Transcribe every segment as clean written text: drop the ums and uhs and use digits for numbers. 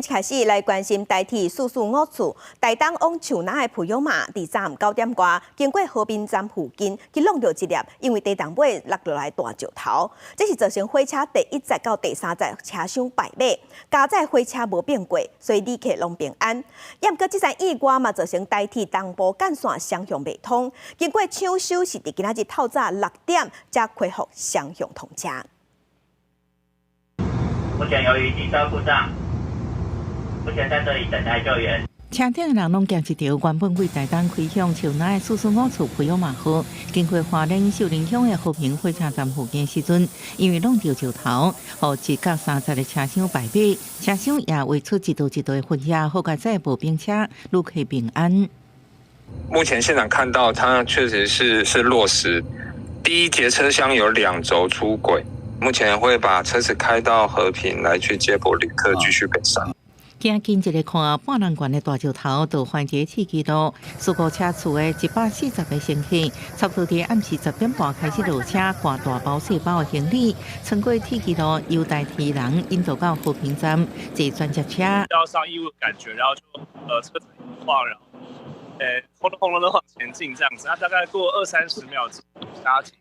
开始来关心台铁445处台东往树林的培养马，伫站9点外，经过和平站附近，去弄到一粒因为地动尾落落来大石头，这是造成火车第1节到第3节车厢排马，加载火车无变过，所以旅客拢平安。也毋过，这站意外嘛，造成台铁东部干线双向未通，经过抢修是伫今仔日透早6点才恢复双向通车。目前由于机车故障。 目前在这里等待救援。车顶的人拢行一条原本为台东开向树林的445处培养马河，经过花莲秀林乡的和平火车站附近时阵，因为弄到石头，互1到3节的车厢排马，车厢也围出一道一道的混压，好在再无并车，旅客平安。目前现场看到，它确实是落实，第1节车厢有2轴出轨，目前会把车子开到和平来去接驳旅客，继续北上。 行近一个看半人悬的大石头，到环节铁轨路，事故车厝的140个乘客，差不多伫暗时10点半开始落车，挂大包小包的行李，穿过铁轨路，由台铁人引导到和平站坐专接车。要上义务感觉，然后就车子一晃，然后轰隆轰隆的往前进这样子，那大概过20-30秒之后刹停，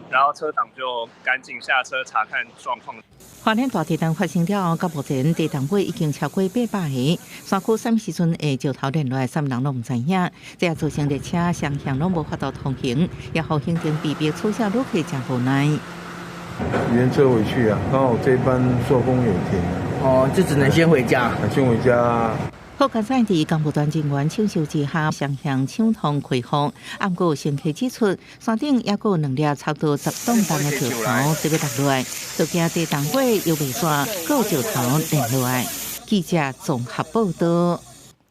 然后车长就赶紧下车查看状况。 花莲大地震发生了后，到目前地动尾已经超过800个。山区什么时阵会石头连落来，什么人拢唔知影。这也造成列车双向拢无法度通行，也互行程逼迫出下旅客真无奈。原车回去啊，刚好这班朔风也停。哦，就只能先回家。先回家。 好在在地工务团人员抢修之下，双向畅通开放。按过乘客指出，山顶也有2粒差不多10吨重的石头准备落来，就惊地动尾又未煞，有石头连落来。记者综合报道。